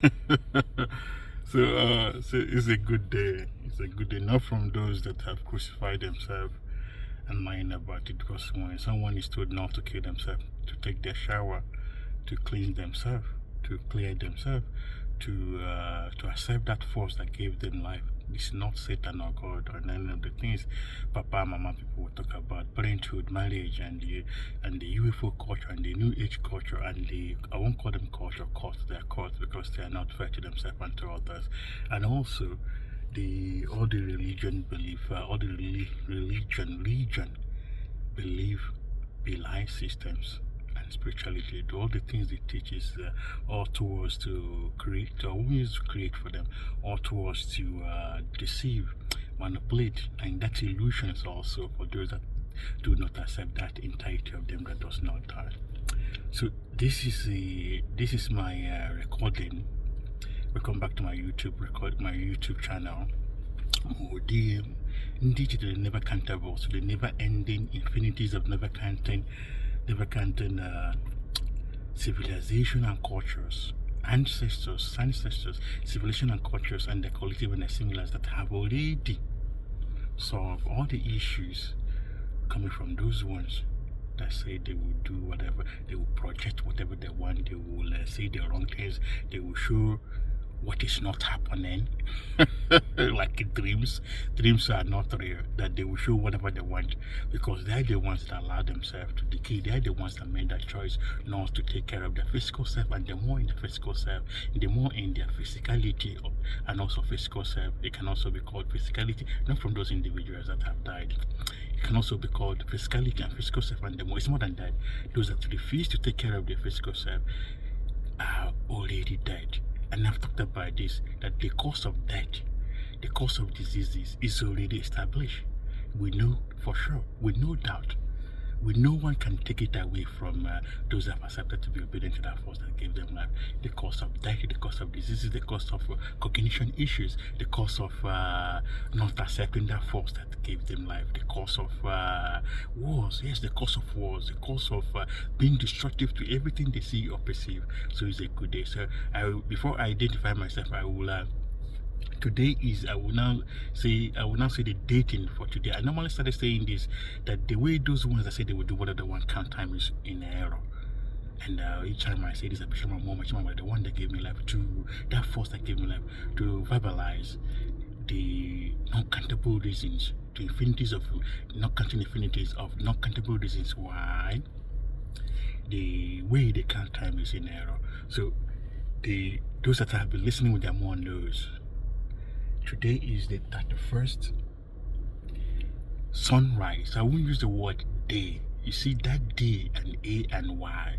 So it's a good day. It's a good day, not from those that have crucified themselves and lying about it. Because when someone is told not to kill themselves, to take their shower, to cleanse themselves, to clear themselves, to accept that force that gave them life. It's not Satan or God or any of the things Papa and Mama people will talk about. Parenthood, marriage, and the UFO culture and the New Age culture and the, I won't call them culture, cults. They are cults because they are not fair to themselves and to others. And also all the religion belief, all the religion believe belie systems and spirituality. All the things they teach is all towards to create, or we use to create for them, all towards to deceive, manipulate, and that illusion is also for those that do not accept that entirety of them that does not die. So this is my recording. Welcome back to my YouTube channel. The never countables, the never ending infinities of never counting civilization and cultures, ancestors, civilization and cultures, and the collective and the similars that have already solved all the issues coming from those ones that say they will do whatever, they will project whatever they want, they will say the wrong things, they will show what is not happening. Like dreams are not real, that they will show whatever they want because they are the ones that allow themselves to decay. They are the ones that made that choice not to take care of their physical self, and the more in the physical self, the more in their physicality and also physical self. It can also be called physicality, not from those individuals that have died. It can also be called physicality and physical self, and the more, it's more than that. Those that refuse to take care of their physical self are already dead. And I've talked about this, that the cause of death, the cause of diseases is already established. We know for sure, with no doubt. No one can take it away from those that have accepted to be obedient to that force that gave them life. The cause of death, the cause of diseases, the cause of cognition issues, the cause of not accepting that force that gave them life, the cause of wars, yes, the cause of wars, the cause of being destructive to everything they see or perceive. So it's a good day. So before I identify myself, I will today is I will now say the dating for today. I normally started saying this, that the way those ones that say they will do whatever they want count time is in error. And each time I say this, I picture my mom, the one that gave me life, to that force that gave me life, to verbalize the non-countable reasons, to infinities of not counting infinities of non-countable reasons why the way they count time is in error. So those that have been listening with their more knows. Today is the 31st sunrise. I won't use the word day. You see that day and A and Y.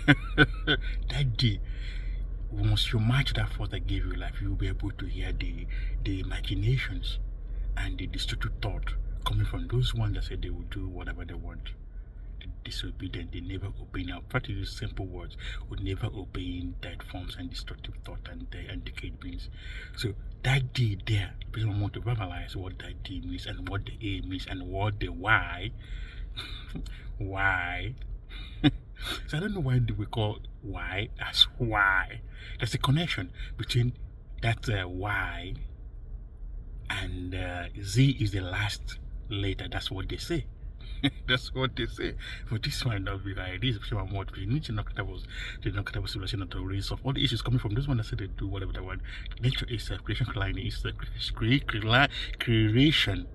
That day, once you match that force that gave you life, you'll be able to hear the imaginations and the destructive thought coming from those ones that said they will do whatever they want. Disobedient, they never obey. Now, try to use simple words, would never obey dead forms and destructive thought and decayed beings. So that D there, people want to verbalize what that D means and what the A means and what the Y. Why? So I don't know why do we call Y as Y. There's a connection between that Y and Z is the last letter. That's what they say. That's what they say. But this might not be like this. We need to knock the civilization of the race of all the issues coming from this one that say they do whatever they want. Nature is creation,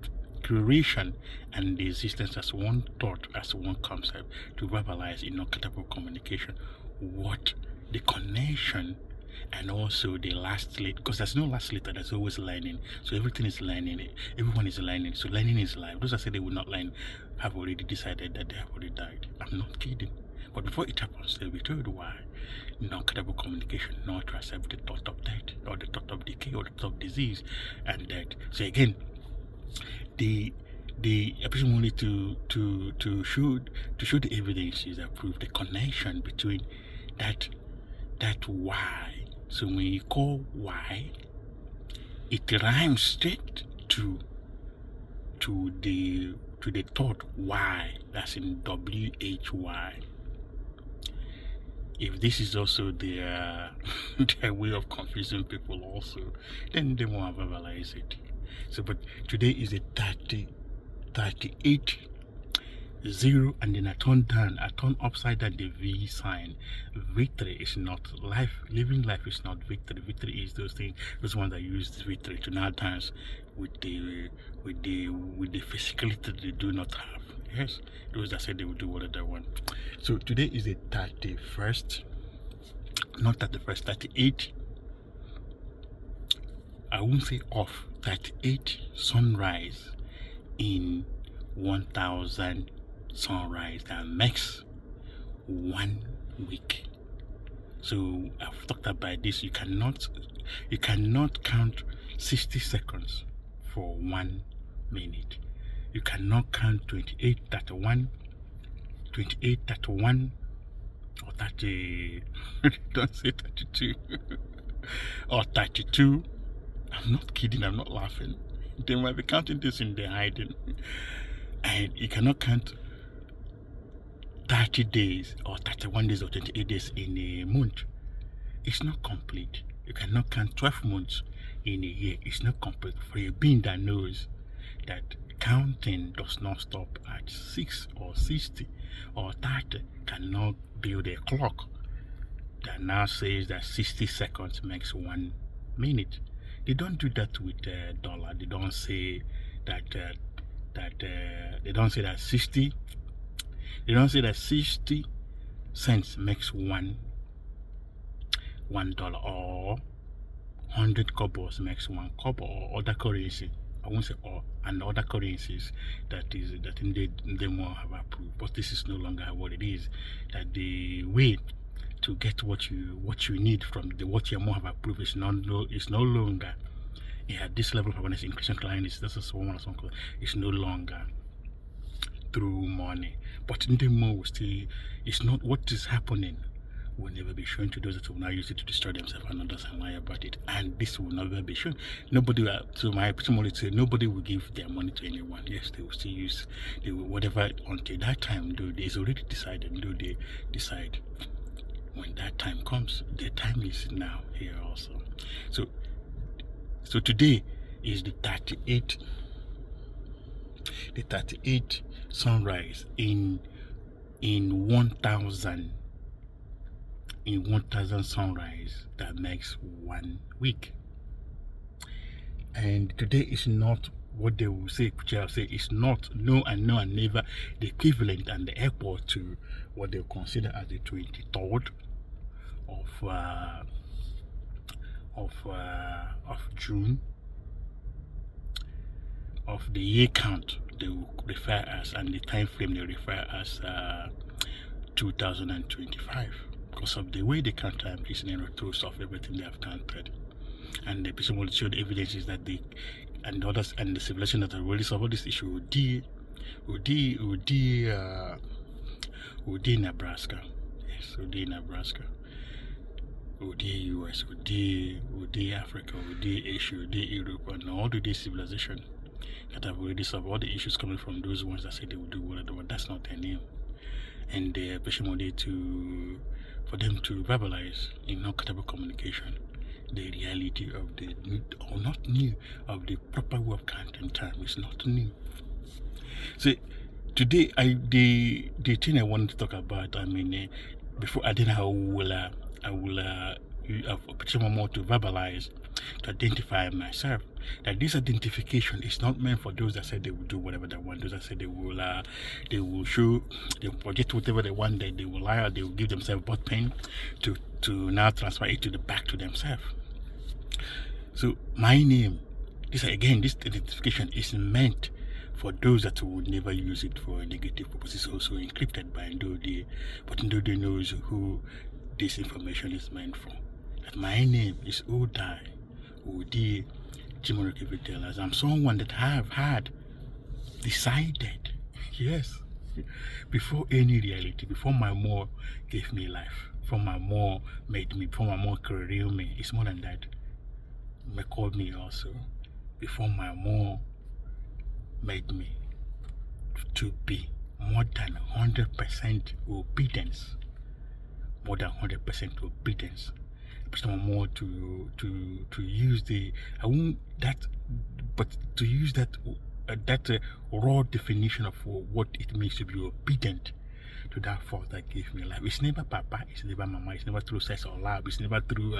creation and the existence as one thought, as one concept, to verbalize in non-countable communication what the connection. And also the last letter, because there's no last letter, there's always learning. So everything is learning, everyone is learning. So learning is life. Those that say they will not learn have already decided that they have already died. I'm not kidding. But before it happens, they'll be told why. Non-credible communication, not to accept the thought of death, or the thought of decay, or the thought of disease and death. So again, the person wanted to show the evidences that prove the connection between that why. So when you call Y, it rhymes straight to the thought Y, that's in WHY. if this is also their their way of confusing people also, then they won't verbalize it. So but today is a 38 0, and then I turn upside down the V sign. Victory is not life. Living life is not victory. Victory is those ones that use victory to now dance with the physicality that they do not have. Yes, those that say they will do whatever they want. So today is the 31st, not 31st, 38. I won't say off, 38 sunrise in 1000 sunrise that makes 1 week. So I've talked about this. You cannot count 60 seconds for 1 minute. You cannot count 28:31 or 30 don't say 32 or 32. I'm not kidding, I'm not laughing. They might be counting this in their hiding. And you cannot count 30 days or 31 days or 28 days in a month. It's not complete. You cannot count 12 months in a year. It's not complete. For a being that knows that counting does not stop at 6 or 60 or 30, cannot build a clock that now says that 60 seconds makes 1 minute. They don't do that with dollar. They don't say that they don't say that 60. They don't say that 60 cents makes $1 or 100 kobo makes 1 kobo or other currency. I won't say all, and other currencies that they more have approved. But this is no longer what it is. That the way to get what you need from what your more have approved is no longer at this level of awareness in Christian clients. This is one it's no longer through money, but in the more still, it's not what is happening will never be shown to those that will now use it to destroy themselves and others and lie about it, and this will never be shown. Nobody will, so my testimony say nobody will give their money to anyone. Yes, they will still use whatever until that time. Though it's already decided, though they decide when that time comes. The time is now here also. So today is the 38 sunrise in 1000 sunrise that makes 1 week. And today is not what they will say, it's not no and never the equivalent and the equal to what they consider as the 23rd of June of the year count they will refer as, and the time frame they refer as 2025, because of the way they count time is in a retrospect of everything they have counted. And the person will show the evidences that they and others and the civilization that have already solved this issue would Nebraska. Yes, Nebraska. US, Africa, Asia, Europe, and all the civilization that have already solved all the issues coming from those ones that say they will do whatever. That's not their name. And the patient wanted for them to verbalize in non-countables communication the reality of the the proper way of counting time. Is not new. So today the thing I wanted to talk about, before I did, I will more to verbalize, to identify myself, that this identification is not meant for those that said they will do whatever they want, those that said they will show, they will project whatever they want, that they will lie, or they will give themselves butt pain to now transfer it back to themselves. So my name, this identification is meant for those that would never use it for a negative purpose. It's also encrypted by Ndode, but Ndode knows who this information is meant for. That my name is thereis. I'm someone that have had decided, yes, before any reality, before my mom gave me life, before my mom made me, before my mom created me. It's more than that. They called me also. Before my mom made me to be more than 100% obedience. more than 100% obedience. More to use the to use that raw definition of what it means to be obedient to that force that gave me life. It's never papa, it's never mama, it's never through sex or love, it's never through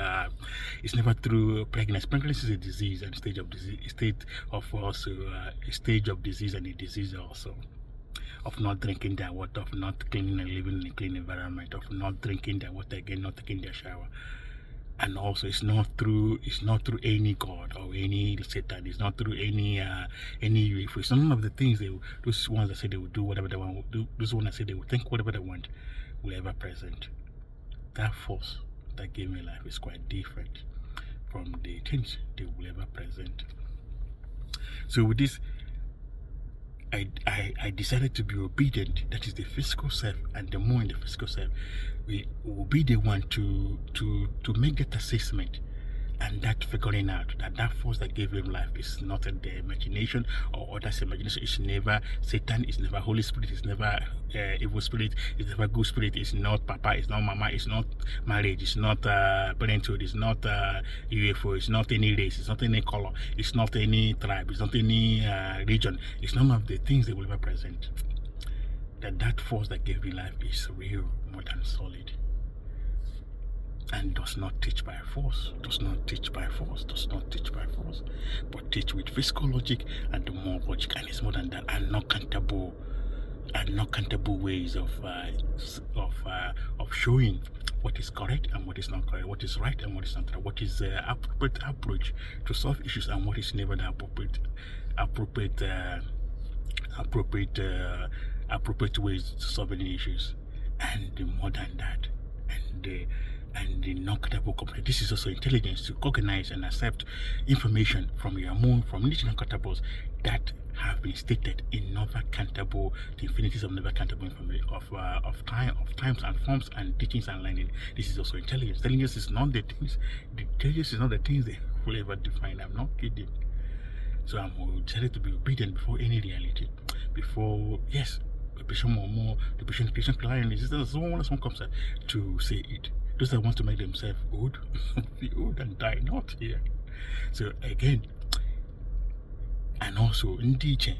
pregnancy. Pregnancy is a disease and stage of disease, a stage of disease and a disease also. Of not drinking their water, of not cleaning and living in a clean environment, of not drinking their water again, not taking their shower. And also, it's not through any god or any Satan. It's not through any UFO. It's none of the things those ones that say they will do whatever they want. Those ones that say they will think whatever they want will ever present. That force that gave me life is quite different from the things they will ever present. So with this, I decided to be obedient. That is the physical self, and the more in the physical self, we will be the one to make that assessment and that figuring out that force that gave him life is not the imagination or others' imagination. It's never Satan, it's never Holy Spirit, it's never evil spirit, it's never good spirit, it's not papa, it's not mama, it's not marriage, it's not parenthood, it's not UFO, it's not any race, it's not any color, it's not any tribe, it's not any region, it's none of the things they will ever present. That force that gave me life is real, more than solid, and does not teach by force, does not teach by force, but teach with physical logic and the more logic, and it's more than that, and not countable ways of showing what is correct and what is not correct, what is right and what is not right, what is appropriate approach to solve issues and what is never the appropriate ways to solve any issues, and more than that, and the non-countable component. This is also intelligence to recognize and accept information from your own, from each non-countables that have been stated in never countable, the infinities of never countable information of times and forms and teachings and learning. This is also intelligence. Intelligence is not the things. The intelligence is not the things they will ever define. I'm not kidding. So I'm decided to be obedient before any reality. Before the patient client is someone comes to say it. Those that want to make themselves old, be old and die not here. So again, and also in teaching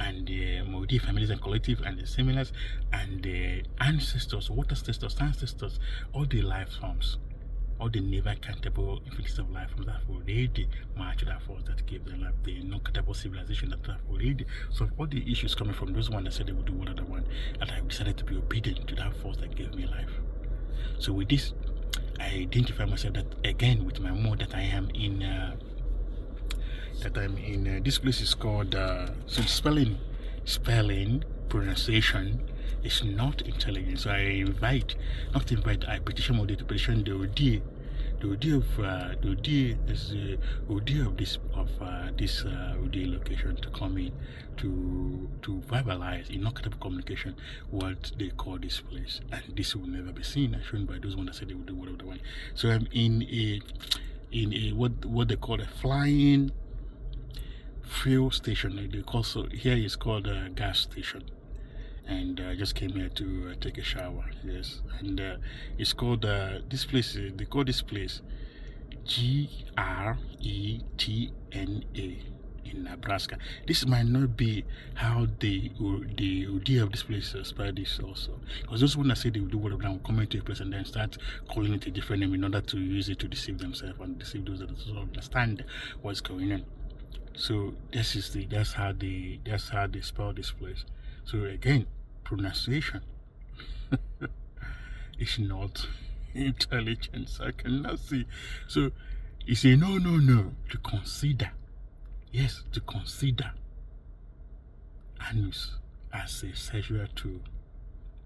and the Modi families and collective and the similars and the ancestors, water ancestors, ancestors, all the life forms, all the never countable infinities of life forms that have already marched that force that gave them life, the non-countable civilization that have already solved all the issues coming from those ones that said they would do what they want, and I decided to be obedient to that force that gave me life. So with this, I identify myself that again with my mode that I am in this place is called so spelling pronunciation is not intelligence. So I petition Modi to petition the OD of this OD location to come in to verbalize in non-countable communication what they call this place, and this will never be seen and shown by those ones that said they would do whatever they want. So I'm in a what they call a flying fuel station. They call, so here is called a gas station, and I just came here to take a shower. Yes, and it's called this place. They call this place GRETNA in Nebraska. This might not be how the idea of this place spell this also, because those ones that say they will do whatever will come into a place and then start calling it a different name in order to use it to deceive themselves and deceive those that don't understand what's going on. So that's how they spell this place. So again, pronunciation is not intelligence. I cannot see. So it's a no to consider. Yes, to consider anus as a sexual tool.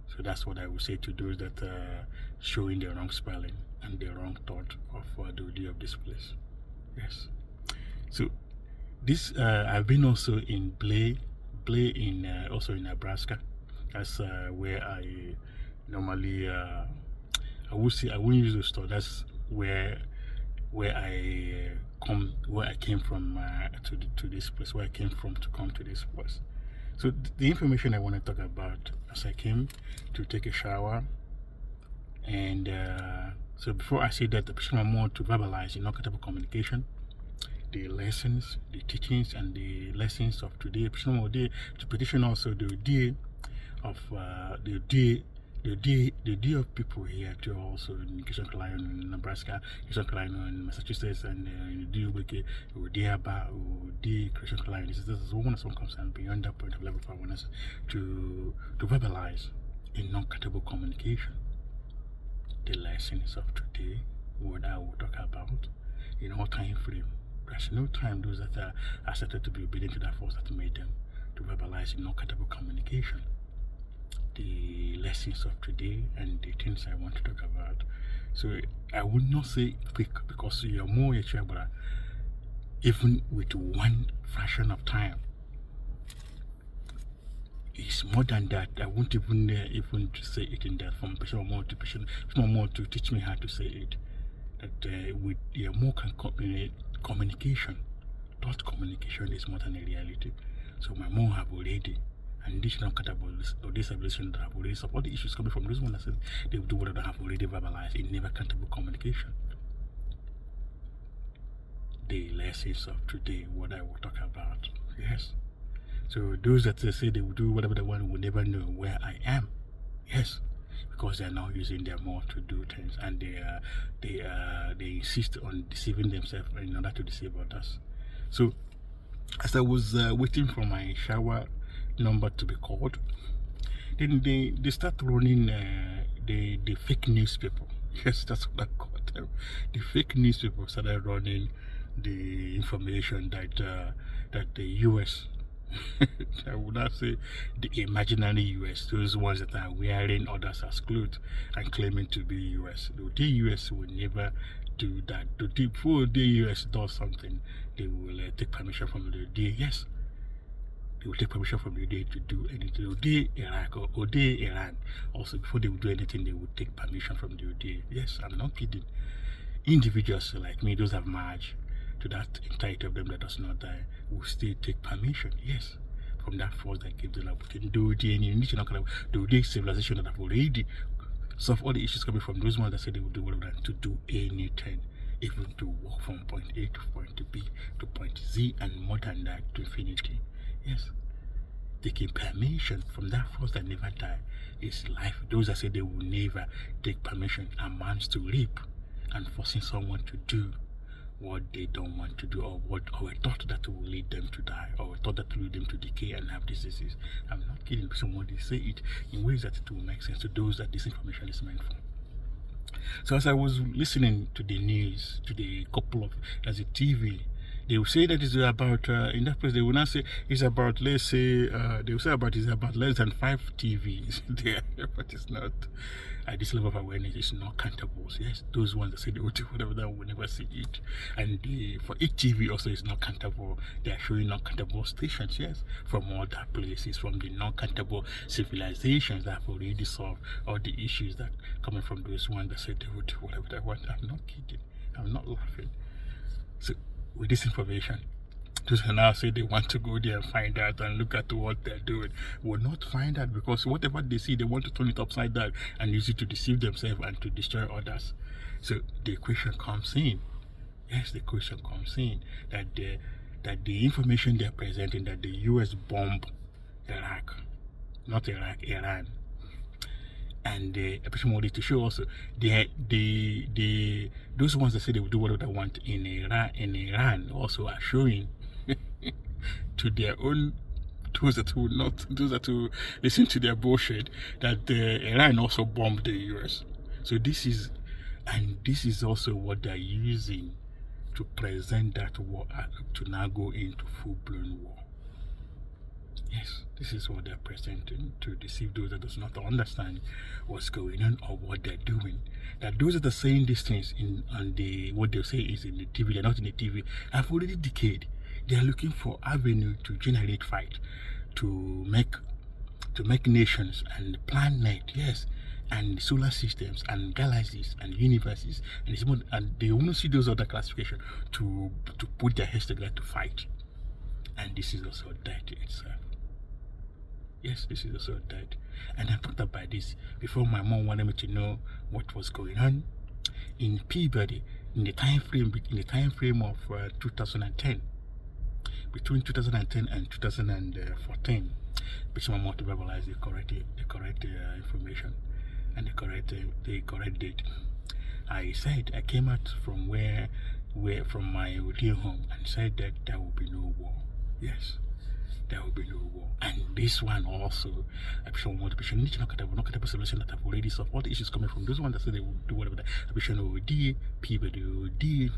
So that's what I would say to those that are showing the wrong spelling and the wrong thought of the idea of this place. Yes. So this I've been also in Blay in also in Nebraska. That's where I normally I won't use the store. That's where I came from to this place, where I came from to come to this place. So the information I want to talk about as I came to take a shower And so before I say that, the petition more to verbalize in non-countable communication, the lessons, the teachings, and the lessons of today. Petition more day to petition also the day of the day of people here to also in Christian Carolina, in Nebraska, Christian Carolina, in Massachusetts, and in the UK, or the Christian Carolina. This is one of some comes and beyond that point of level for awareness to verbalize in non-countable communication. The lessons of today, what I will talk about in all time frame. There's no time those that are accepted to be obedient to that force that made them to verbalize in non-countable communication. The lessons of today and the things I want to talk about. So I would not say quick because you're more but even with one fraction of time. It's more than that. I won't even to say it in that form. Person more to teach me how to say it. That with more communication. Thought communication is more than a reality. So my mom have already, and this non-countables or this evolution that have already solved all the issues coming from those ones that said they will do what they have already verbalized in never countable communication. The lessons of today, what I will talk about. Yes. So those that say they will do whatever they want will never know where I am. Yes, because they are now using their mouth to do things, and they insist on deceiving themselves in order to deceive others. So as I was waiting for my shower number to be called, then they start running the fake newspaper. Yes, that's what I call them. The fake newspaper started running the information that the US I would not say the imaginary US, those ones that are wearing others as clothes and claiming to be US. The US will never do that. Before the US does something, they will take permission from the day. Yes, they will take permission from the day to do anything. The Iraq or the Iran. Also, before they will do anything, they will take permission from the day. Yes, I'm not kidding. Individuals like me, those have marched to that entity of them that does not die, will still take permission, yes, from that force that gives them opportunity. Do the civilization that have already solved all the issues coming from those ones that say they will do all of that to do anything, even to walk from point A to point B to point Z and more than that to infinity. Yes, taking permission from that force that never die is life. Those that say they will never take permission amounts to rape and forcing someone to do what they don't want to do, or a thought that will lead them to die, or a thought that will lead them to decay and have diseases. I'm not kidding. Someone they say it in ways that it will make sense to those that this information is meant for. So as I was listening to the news, to the couple of a TV, they will say that it's about in that place they will not say it's about, let's say they will say about it's about less than 5 TVs there, but it's not. At this level of awareness, it's not countables. Yes, those ones that say they will do whatever that will never see it. And for each TV also is not countable. They are showing non countable stations, yes, from other places, from the non countable civilizations that have already solved all the issues that coming from those ones that say they will do whatever they want. I'm not kidding. I'm not laughing. So with this information, those who now say they want to go there and find out and look at what they're doing will not find out, because whatever they see, they want to turn it upside down and use it to deceive themselves and to destroy others. So the question comes in. Yes, the question comes in that the information they're presenting that the US bombed Iraq, not Iraq, Iran. And the episode to show also those ones that say they will do whatever they want in Iran also are showing to their own, those that will listen to their bullshit, that Iran also bombed the US. So this is also what they're using to present that war to now go into full-blown war. Yes, this is what they're presenting to deceive those that does not understand what's going on or what they're doing. That those that are saying these things on the what they say is in the TV, they're not in the TV, have already decayed. They are looking for avenue to generate fight, to make nations and planet, yes, and solar systems and galaxies and universes, and they want to see those other classifications to put their heads together to fight. And this is also death itself. Yes, this is also dead. And I talked about this before. My mom wanted me to know what was going on in Peabody in the time frame of 2010, between 2010 and 2014. Which my mom to verbalize the correct information and the correct date. I said I came out from from my dear home and said that there will be no war. Yes, there will be no war. And this one also, I'm sure more the need to look at the solution that I've already solved. All the issues coming from those ones that say they will do whatever. I'm sure OD, Peabody OD,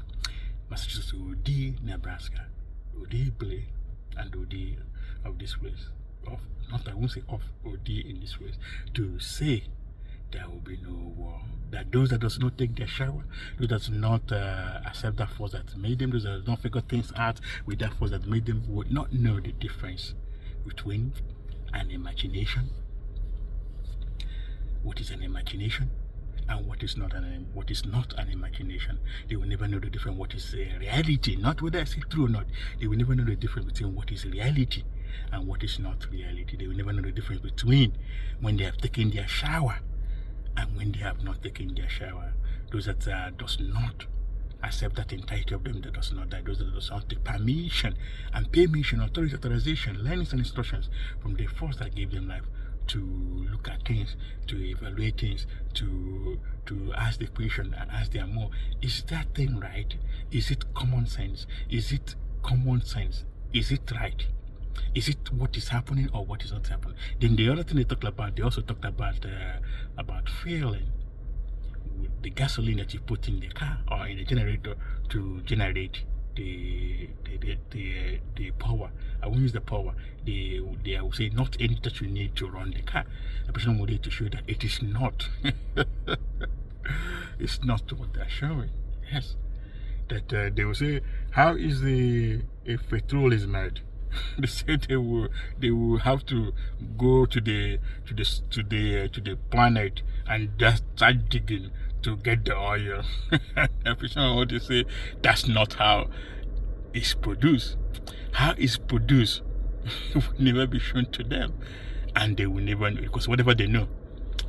Massachusetts OD, Nebraska OD, Blay, and OD of this place. I won't say of OD in this place, to say there will be no war. That those that does not take their shower, those that do not accept that force that made them, those that do not figure things out with that force that made them, would not know the difference between an imagination, what is an imagination, and what is not an imagination. They will never know the difference what is reality, not whether it's true or not. They will never know the difference between what is reality and what is not reality. They will never know the difference between when they have taken their shower and when they have not taken their shower. Those that does not accept that entirety of them, that does not die. Those that does not take permission and permission, authority, authorization, learnings and instructions from the force that gave them life, to look at things, to evaluate things, to ask the question and ask them more. Is that thing right? Is it common sense? Is it common sense? Is it right? Is it what is happening or what is not happening? Then the other thing they talked about, they also talked about fueling, the gasoline that you put in the car or in the generator to generate the power. I won't use the power. They will say not any that you need to run the car. The person will need to show that it is not. It's not what they're showing. Yes, that they will say, how is if petrol is made? They say they will have to go to the planet and just start digging to get the oil. And people want to say that's not how it's produced. How it's produced will never be shown to them, and they will never know, because whatever they know,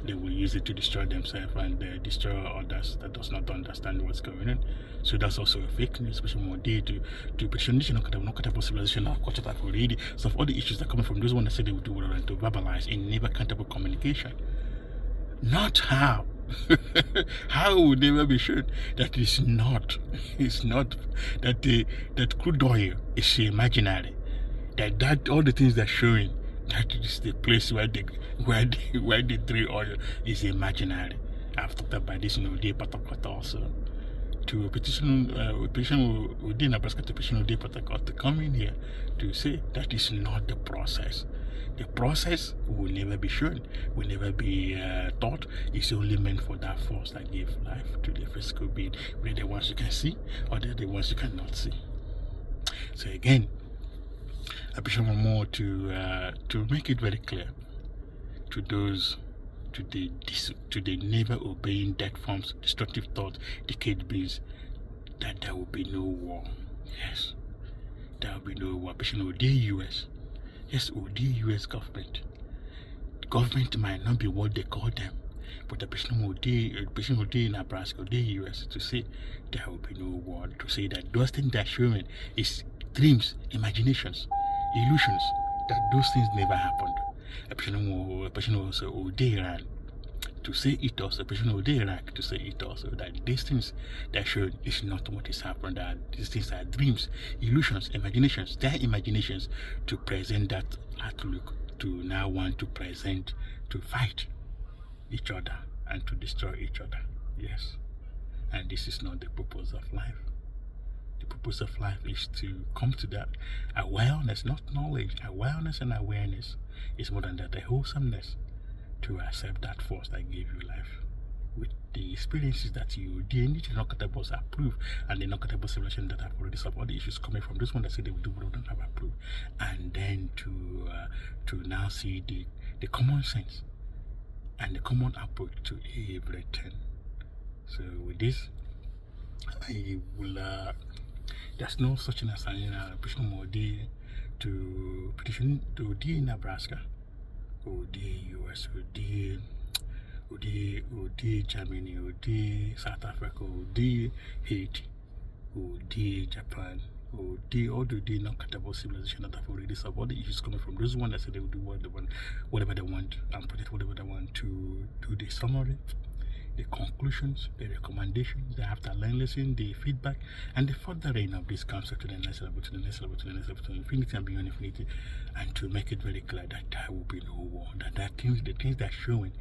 they will use it to destroy themselves and destroy others that does not understand what's going on. So that's also a fake news, especially more day to petition not civilization of culture type already. So all the issues that come from those ones that say they will do whatever to verbalize in never countable communication. Not how. How would never be shown that it's not that that crude oil is imaginary, that all the things they're showing, that is the place where the tree oil is imaginary. I've talked about this in Ode Patakot also. To petition within Nebraska, to petition Ode Patakot to come in here to say that is not the process. The process will never be shown, will never be taught. It's only meant for that force that gave life to the physical being, whether the ones you can see or the ones you cannot see. So again, I appreciate more to make it very clear to those to the never obeying death forms, destructive thoughts, decayed beings, that there will be no war. Yes, there will be no war. Appreciate the US. Yes, the US government. The government might not be what they call them, but the person will in Nebraska, the US, to say there will be no war, to say that those things they're showing is dreams, imaginations, illusions, that those things never happened. A person will say, oh, they ran to say it also. A person will they Iraq to say it also, that these things that showed is not what is happening, that these things are dreams, illusions, imaginations, their imaginations to present that outlook, to now want to present, to fight each other and to destroy each other. Yes, and this is not the purpose of life. The purpose of life is to come to that awareness, not knowledge. Awareness and awareness is more than that, the wholesomeness to accept that force that gave you life with the experiences that you did. The non-countables approve, and the non-countable civilization that have already solved all the issues coming from this one that say they will do what they don't have approved, and then to now see the common sense and the common approach to everything. So with this, I will there's no such thing as an petition more day to petition to D in Nebraska would US, would Germany, would South Africa, would Haiti, would Japan, would all the non-countable civilization that have already solved all the issues coming from those ones that say they will do whatever they want and protect whatever they want, to do the summary, the conclusions, the recommendations, the after-learn lesson, the feedback, and the furthering of this concept to the next level, to the next level, to the next level, to infinity and beyond infinity, and to make it very clear that there will be no war, that the things they're showing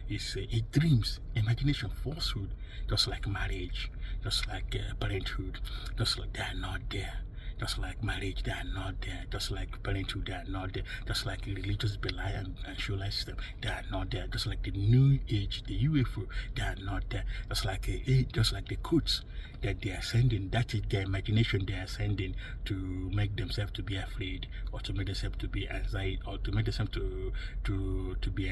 is dreams, imagination, falsehood, just like marriage, just like parenthood, just like they are not there. Just like marriage, they are not there. Just like parenthood, they are not there. Just like religious belie and show life system, they are not there. Just like the new age, the UFO, they are not there. Just like the codes that they are sending, that is their imagination they are sending to make themselves to be afraid, or to make themselves to be anxiety, or to make themselves to be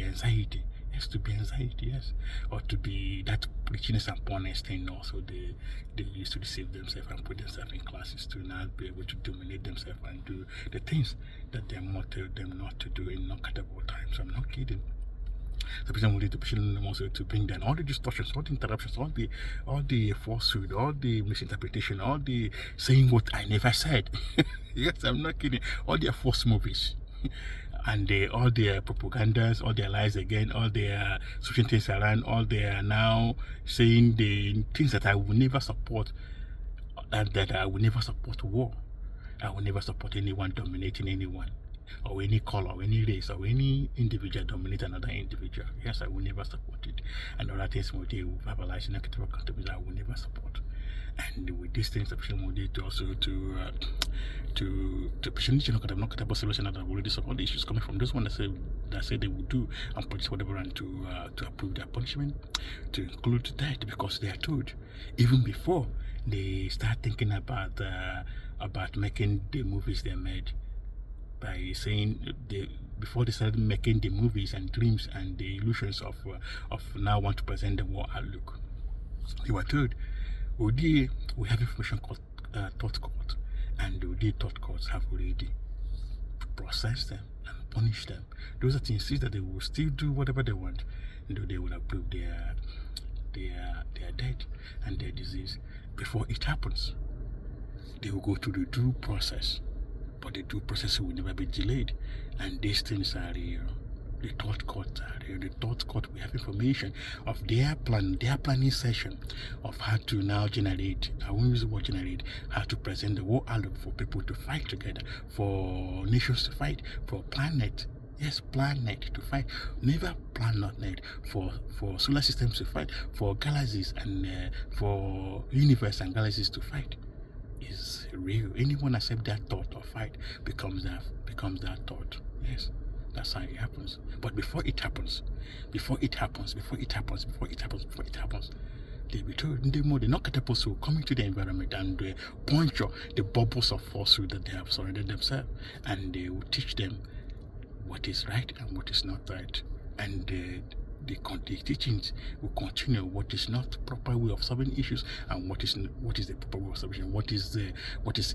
anxiety. Yes, to be anxiety, yes, or to be that richness and poorness thing. Also, they used to deceive themselves and put themselves in classes to not be able to dominate themselves and do the things that they wanted them not to do in non-countable times. I'm not kidding. The person will need to also to bring down all the distortions, all the interruptions, all the falsehood, all the misinterpretation, all the saying what I never said. Yes, I'm not kidding. All their false movies. And all their propagandas, all their lies again, all their switching things around, all their now saying the things that I will never support, that I will never support war. I will never support anyone dominating anyone, or any color, or any race, or any individual dominate another individual. Yes, I will never support it. And other things will they will verbalize negative accountability, I will never support. And with these things, the person will need to also to present not countable solution that have already solved all the issues coming from those ones that say they will do and produce whatever, and to approve their punishment, to include that, because they are told even before they start thinking about making the movies they made, by saying before they started making the movies and dreams and the illusions of now want to present the war outlook, they were told, we have information called thought court, and the thought courts have already processed them and punished them. Those that insist that they will still do whatever they want, though they will approve their death and their disease before it happens. They will go through the due process, but the due process will never be delayed. And these things are real. The thought court are real. The thought court, we have information of their planning session of how to now generate, I won't use the word generate, how to present the war outlook for people to fight together, for nations to fight, for planet. Yes, planet to fight. Never planet net, for solar systems to fight, for galaxies and for universe and galaxies to fight. Is real. Anyone accept that thought or fight becomes that thought. Yes, that's how it happens. But before it happens, they be told the non-countable will come into the environment and puncture the bubbles of falsehood that they have surrounded themselves, and they will teach them what is right and what is not right, and the teachings will continue what is not proper way of solving issues, and what is the proper way of solving, what is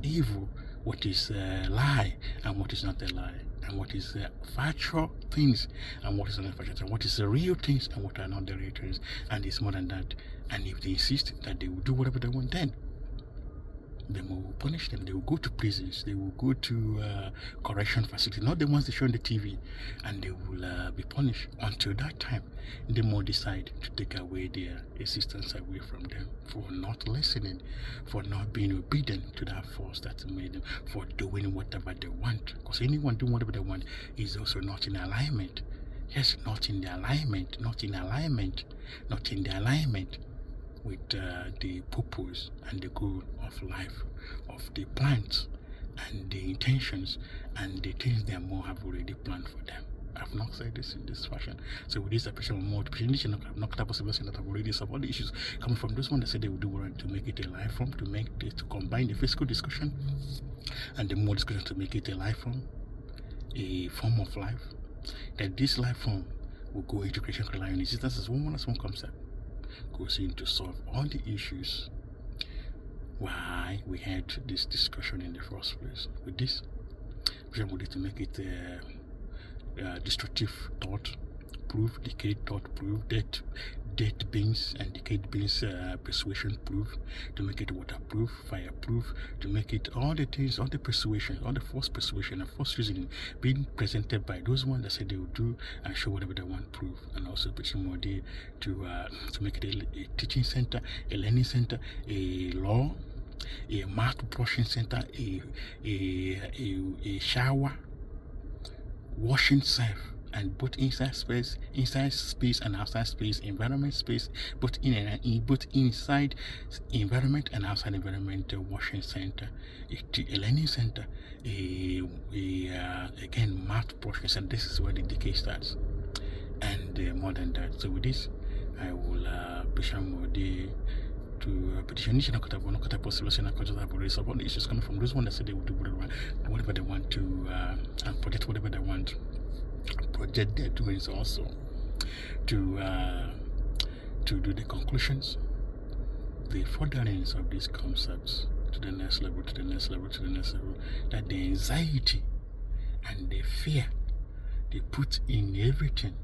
evil, what is lie and what is not a lie, and what is factual things and what is not factual, and what is the real things and what are not the real things. And it's more than that. And if they insist that they will do whatever they want, then will punish them. They will go to prisons, they will go to correction facilities, not the ones they show on the TV, and they will be punished. Until that time, they will decide to take away their assistance away from them for not listening, for not being obedient to that force that made them, for doing whatever they want. Because anyone doing whatever they want is also not in alignment. Yes, not in the alignment with the purpose and the goal of life, of the plans and the intentions and the things they more have already planned for them. I've not said this in this fashion. So with this appreciation of more appreciation of not countable civilization that have already solved all the issues coming from those ones that said they would do one to make it a life form, to combine the physical discussion and the more discussion to make it a life form, a form of life. That this life form will go into creation, relying on existence as one concept. Goes in to solve all the issues why we had this discussion in the first place. With this, we wanted to make it destructive thought proof, decayed thought proof, dead beans and decayed beans persuasion proof, to make it waterproof, fireproof, to make it all the things, all the persuasion, all the false persuasion and false reasoning being presented by those ones that say they will do and show whatever they want proof, and also pushing more day to make it a teaching center, a learning center, a law, a mouth brushing center, a shower, washing self, and both inside space and outside space, environment space, both inside environment and outside environment, washing center, a learning center, again mouth brushing center. This is where the decay starts, and more than that. So with this, I will push on more day to petition no countables solution and cultural race of all the issues coming from those ones that say they will do whatever they want to and project whatever they want. Project their doings also to do the conclusions, the furtherance of these concepts to the next level, that the anxiety and the fear they put in everything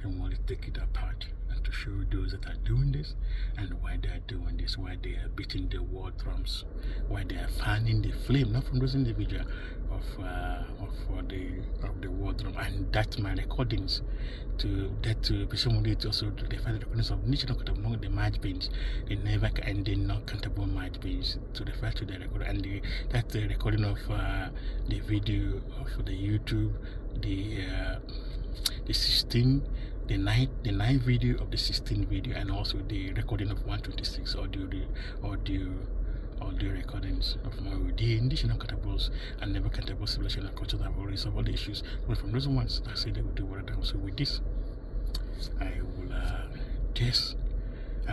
and want to take it apart, and to show those that are doing this and why they are doing this, why they are beating the war drums, why they are fanning the flame, not from those individuals of the war drum. And that's my recordings to presumably also to the final recordings of national countable, the match beans, the never ending not countable match beans, to refer to the record, and that's the recording of the video of the YouTube, the 16, the 9 video of the 16 video, and also the recording of 126 audio recordings of my indigenous countables and never countable civilization and culture that will resolve all the issues. But from those ones that say they will do what I do. So with this, I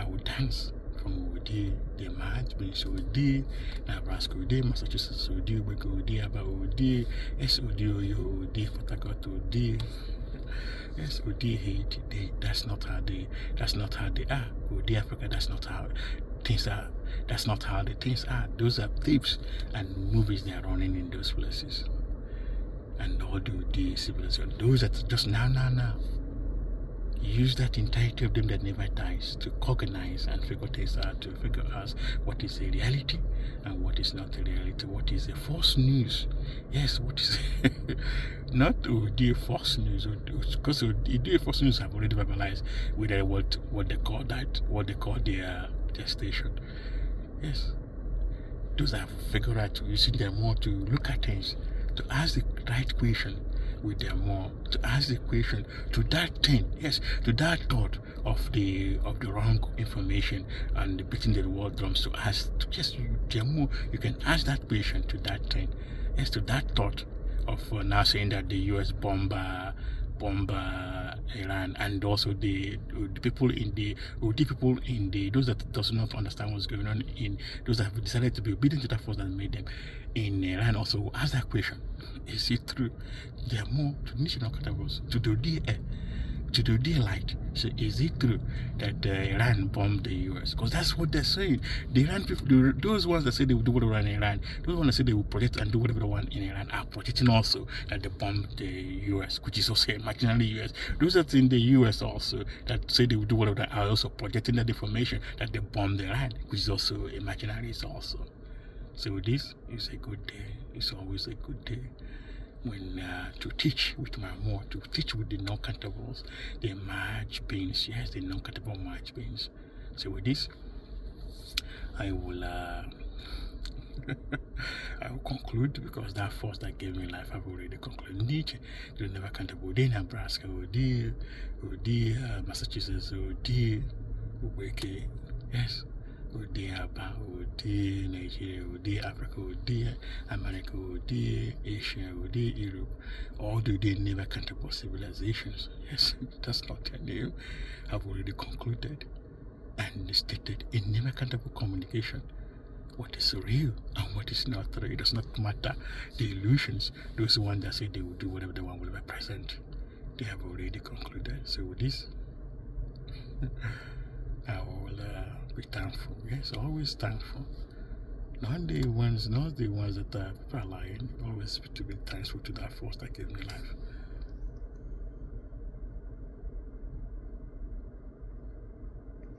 will dance from Odi, the match, but so Odi, Nebraska Odi, Massachusetts Odi, Wego Odi, Aba Odi, Odi, Odi, Port Harcourt Odi. Yes, Odi hate. That's not how they are. Odi Africa, that's not how things are. That's not how the things are. Those are tapes and movies they are running in those places. And all the civilization, those that just now use that entirety of them that never dies to cognize and figure things out, to figure out what is a reality and what is not a reality, what is a false news. Yes, what is not the false news, because the false news have already verbalized with what they call their station. Yes, those have figured out using them more to look at things, to ask the right question with them more, to ask the question to that thing, yes, to that thought of the wrong information and beating the war drums, to ask to just you can ask that question to that thing, yes, to that thought of now saying that the US bomb Iran, and also the people in the those that does not understand what's going on, in those that have decided to be obedient to that force that made them in Iran, also ask that question: is it true? They are more to national countables, to the daylight. So is it true that Iran bombed the US? Because that's what they're saying. The Iran people, those ones that say they will do whatever in Iran, those ones that say they will project and do whatever they want in Iran, are projecting also that they bombed the US, which is also imaginary US. Those that in the US also that say they will do whatever, are also projecting that information that they bombed Iran, which is also imaginary also. So this is a good day. It's always a good day when to teach with my more, to teach with the non-countables, the march beans, yes, the non-countable march beans. So with this, I will conclude, because that force that gave me life, I've already concluded. Nietzsche, the never countable, the Nebraska, the Massachusetts, the Ubeke, yes. The the Nigeria, the Africa, the America, the Asia, the Europe, all the never countable civilizations. Yes, that's not their name. I've already concluded and stated in never countable communication what is real and what is not real. It does not matter the illusions. Those ones that say they will do whatever they want will be present. They have already concluded. So with this, I will be thankful. Yes, always thankful. Not the ones that people are lying. Always to be thankful to that force that gave me life.